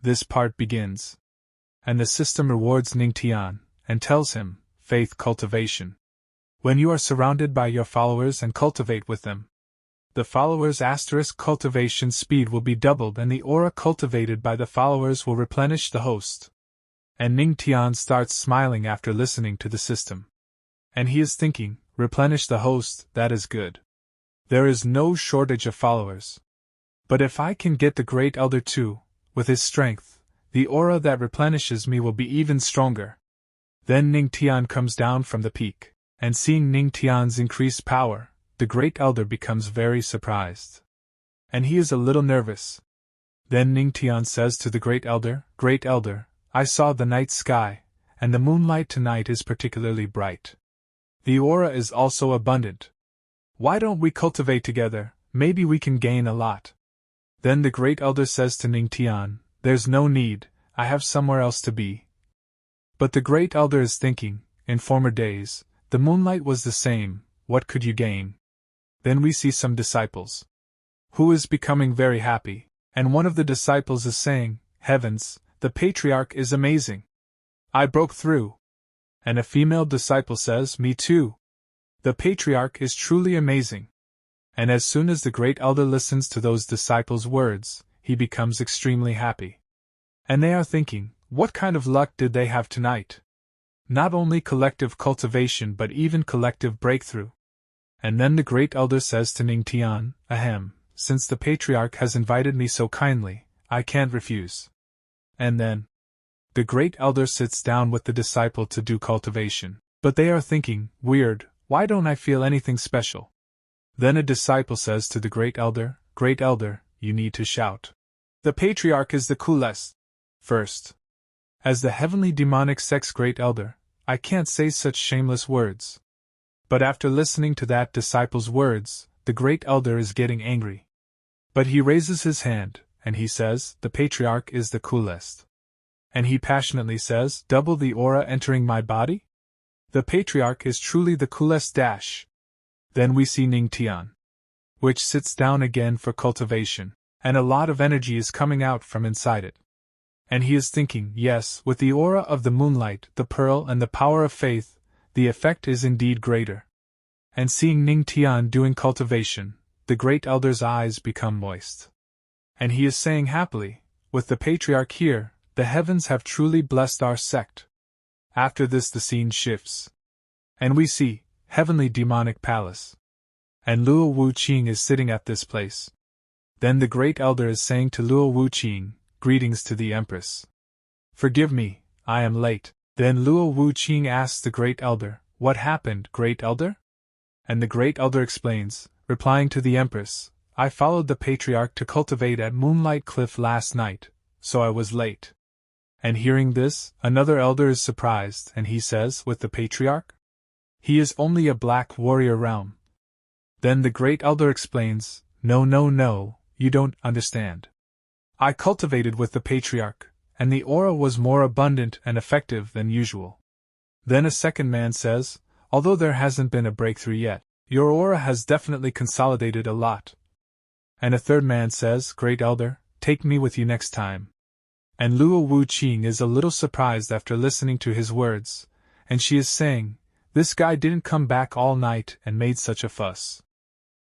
This part begins. And the system rewards Ning Tian, and tells him, faith cultivation. When you are surrounded by your followers and cultivate with them, the followers' cultivation speed will be doubled and the aura cultivated by the followers will replenish the host. And Ning Tian starts smiling after listening to the system. And he is thinking, replenish the host, that is good. There is no shortage of followers. But if I can get the Great Elder too, with his strength, the aura that replenishes me will be even stronger. Then Ning Tian comes down from the peak, and seeing Ning Tian's increased power, the Great Elder becomes very surprised. And he is a little nervous. Then Ning Tian says to the Great Elder, I saw the night sky, and the moonlight tonight is particularly bright. The aura is also abundant. Why don't we cultivate together, maybe we can gain a lot. Then the Great Elder says to Ning Tian, there's no need, I have somewhere else to be. But the Great Elder is thinking, in former days, the moonlight was the same, what could you gain? Then we see some disciples, who is becoming very happy, and one of the disciples is saying, heavens, the patriarch is amazing. I broke through. And a female disciple says, me too. The patriarch is truly amazing. And as soon as the Great Elder listens to those disciples' words, he becomes extremely happy. And they are thinking, what kind of luck did they have tonight? Not only collective cultivation but even collective breakthrough. And then the Great Elder says to Ning Tian, ahem, since the patriarch has invited me so kindly, I can't refuse. And then the Great Elder sits down with the disciple to do cultivation. But they are thinking, weird, why don't I feel anything special? Then a disciple says to the Great Elder, you need to shout. The patriarch is the coolest. First, as the heavenly demonic sect's Great Elder, I can't say such shameless words. But after listening to that disciple's words, the Great Elder is getting angry. But he raises his hand, and he says, the patriarch is the coolest. And he passionately says, double the aura entering my body? The patriarch is truly the coolest dash. Then we see Ning Tian, which sits down again for cultivation, and a lot of energy is coming out from inside it. And he is thinking, yes, with the aura of the moonlight, the pearl and the power of faith, the effect is indeed greater. And seeing Ning Tian doing cultivation, the Great Elder's eyes become moist. And he is saying happily, with the patriarch here, the heavens have truly blessed our sect. After this the scene shifts. And we see, heavenly demonic palace. And Luo Wuqing is sitting at this place. Then the Great Elder is saying to Luo Wuqing, greetings to the Empress. Forgive me, I am late. Then Luo Wuqing asks the Great Elder, what happened, Great Elder? And the Great Elder explains, replying to the Empress, I followed the patriarch to cultivate at Moonlight Cliff last night, so I was late. And hearing this, another elder is surprised, and he says, with the patriarch? He is only a black warrior realm. Then the Great Elder explains, no, you don't understand. I cultivated with the patriarch, and the aura was more abundant and effective than usual. Then a second man says, although there hasn't been a breakthrough yet, your aura has definitely consolidated a lot. And a third man says, Great Elder, take me with you next time. And Luo Wuqing is a little surprised after listening to his words, and she is saying, this guy didn't come back all night and made such a fuss.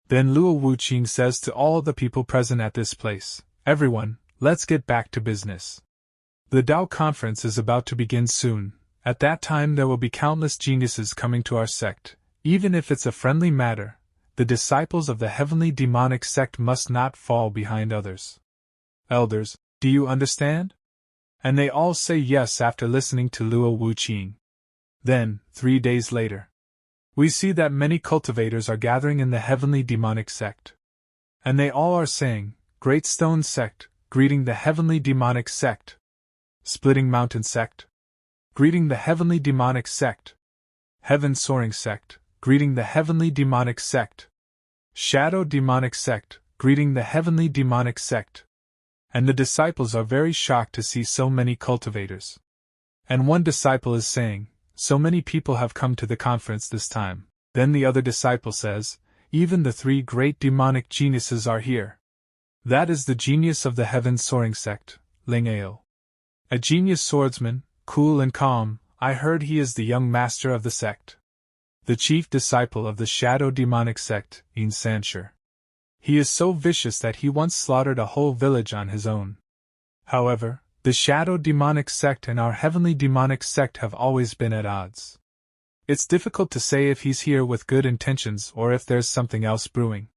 Then Luo Wuqing says to all the people present at this place, everyone, let's get back to business. The Tao conference is about to begin soon. At that time there will be countless geniuses coming to our sect. Even if it's a friendly matter, the disciples of the heavenly demonic sect must not fall behind others. Elders, do you understand? And they all say yes after listening to Luo Wuqing. Then, 3 days later, we see that many cultivators are gathering in the heavenly demonic sect. And they all are saying, Great Stone Sect, greeting the heavenly demonic sect. Splitting Mountain Sect, greeting the heavenly demonic sect. Heaven Soaring Sect, greeting the heavenly demonic sect. Shadow Demonic Sect, greeting the heavenly demonic sect. And the disciples are very shocked to see so many cultivators. And one disciple is saying, so many people have come to the conference this time. Then the other disciple says, even the 3 great demonic geniuses are here. That is the genius of the Heaven Soaring Sect, Ling Ao, A genius swordsman, cool and calm, I heard he is the young master of the sect. The chief disciple of the shadow demonic sect, Ning Tian. He is so vicious that he once slaughtered a whole village on his own. However, the shadow demonic sect and our heavenly demonic sect have always been at odds. It's difficult to say if he's here with good intentions or if there's something else brewing.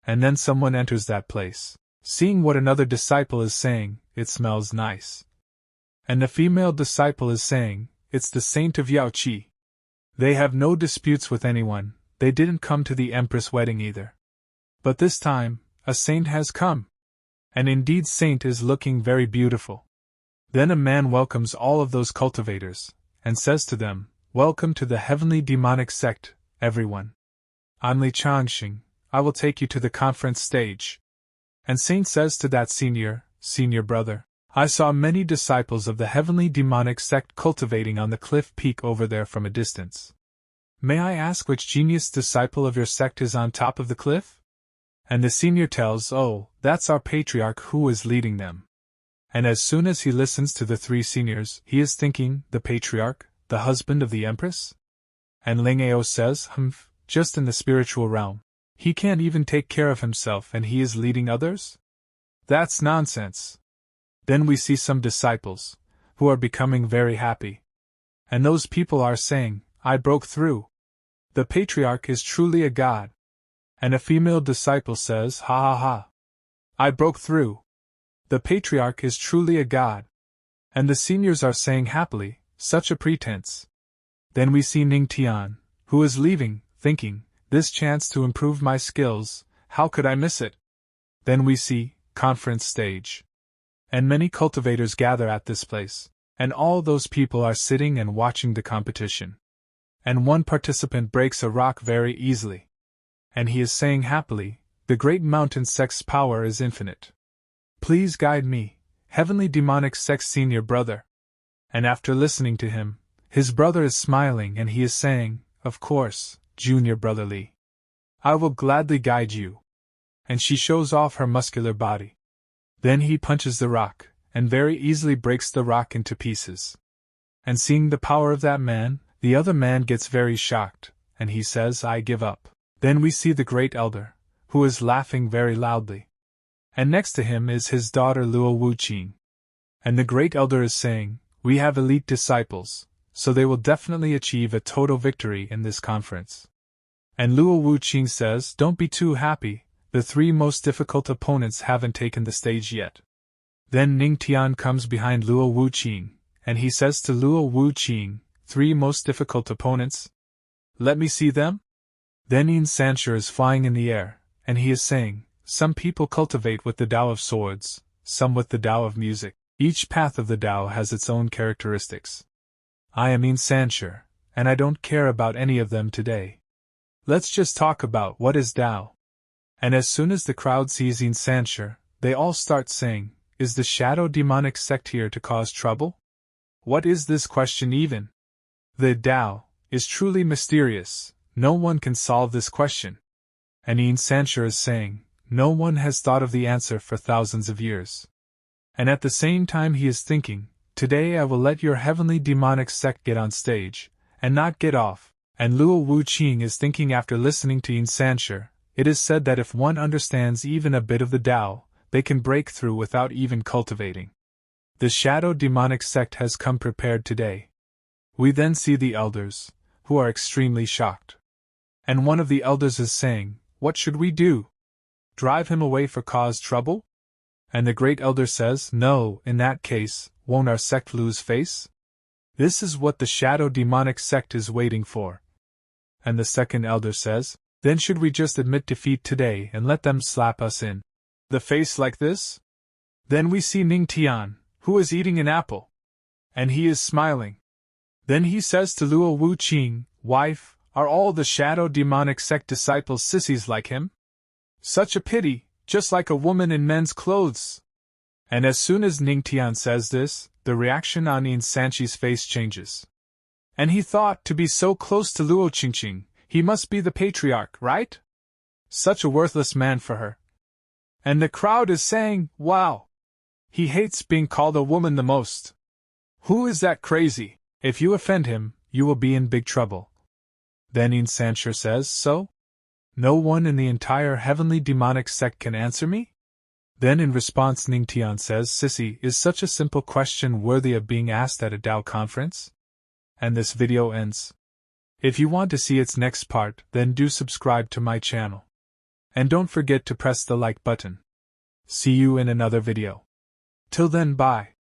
And then someone enters that place. Seeing what another disciple is saying, it smells nice. And the female disciple is saying, it's the saint of Yao Qi. They have no disputes with anyone, they didn't come to the Empress wedding either. But this time, a saint has come. And indeed saint is looking very beautiful. Then a man welcomes all of those cultivators, and says to them, welcome to the heavenly demonic sect, everyone. I'm Li Changxing, I will take you to the conference stage. And saint says to that senior brother, I saw many disciples of the heavenly demonic sect cultivating on the cliff peak over there from a distance. May I ask which genius disciple of your sect is on top of the cliff? And the senior tells, oh, that's our patriarch who is leading them. And as soon as he listens to the three seniors, he is thinking, the patriarch, the husband of the empress? And Ling Ao says, just in the spiritual realm. He can't even take care of himself and he is leading others? That's nonsense. Then we see some disciples, who are becoming very happy. And those people are saying, I broke through. The patriarch is truly a god. And a female disciple says, ha ha ha. I broke through. The patriarch is truly a god. And the seniors are saying happily, such a pretense. Then we see Ning Tian, who is leaving, thinking, this chance to improve my skills, how could I miss it? Then we see, conference stage. And many cultivators gather at this place, and all those people are sitting and watching the competition. And one participant breaks a rock very easily. And he is saying happily, the great mountain sect's power is infinite. Please guide me, heavenly demonic sect senior brother. And after listening to him, his brother is smiling and he is saying, of course, junior brother Li. I will gladly guide you. And she shows off her muscular body. Then he punches the rock, and very easily breaks the rock into pieces. And seeing the power of that man, the other man gets very shocked, and he says, I give up. Then we see the great elder, who is laughing very loudly. And next to him is his daughter Luo Wuqing. And the great elder is saying, we have elite disciples, so they will definitely achieve a total victory in this conference. And Luo Wuqing says, don't be too happy, the three most difficult opponents haven't taken the stage yet. Then Ning Tian comes behind Luo Wuqing, and he says to Luo Wuqing, three most difficult opponents? Let me see them? Then Ning Tian is flying in the air, and he is saying, some people cultivate with the Tao of swords, some with the Tao of music. Each path of the Tao has its own characteristics. I am Ning Tian, and I don't care about any of them today. Let's just talk about what is Tao. And as soon as the crowd sees Ning Tian, they all start saying, is the shadow demonic sect here to cause trouble? What is this question even? The Tao is truly mysterious, no one can solve this question. And Ning Tian is saying, no one has thought of the answer for thousands of years. And at the same time he is thinking, today I will let your heavenly demonic sect get on stage, and not get off. And Luo Wuqing is thinking after listening to Ning Tian, it is said that if one understands even a bit of the Tao, they can break through without even cultivating. The shadow demonic sect has come prepared today. We then see the elders, who are extremely shocked. And one of the elders is saying, what should we do? Drive him away for cause trouble? And the great elder says, no, in that case, won't our sect lose face? This is what the shadow demonic sect is waiting for. And the second elder says, then should we just admit defeat today and let them slap us in the face like this? Then we see Ning Tian, who is eating an apple. And he is smiling. Then he says to Luo Wuqing, wife, are all the shadow demonic sect disciples sissies like him? Such a pity, just like a woman in men's clothes. And as soon as Ning Tian says this, the reaction on Ning Tian's face changes. And he thought, to be so close to Luo Qingqing, he must be the patriarch, right? Such a worthless man for her. And the crowd is saying, wow! He hates being called a woman the most. Who is that crazy? If you offend him, you will be in big trouble. Then Ning Tian says so? No one in the entire heavenly demonic sect can answer me? Then in response Ning Tian says, Sissy, is such a simple question worthy of being asked at a Dao conference? And this video ends. If you want to see its next part, then do subscribe to my channel. And don't forget to press the like button. See you in another video. Till then, bye.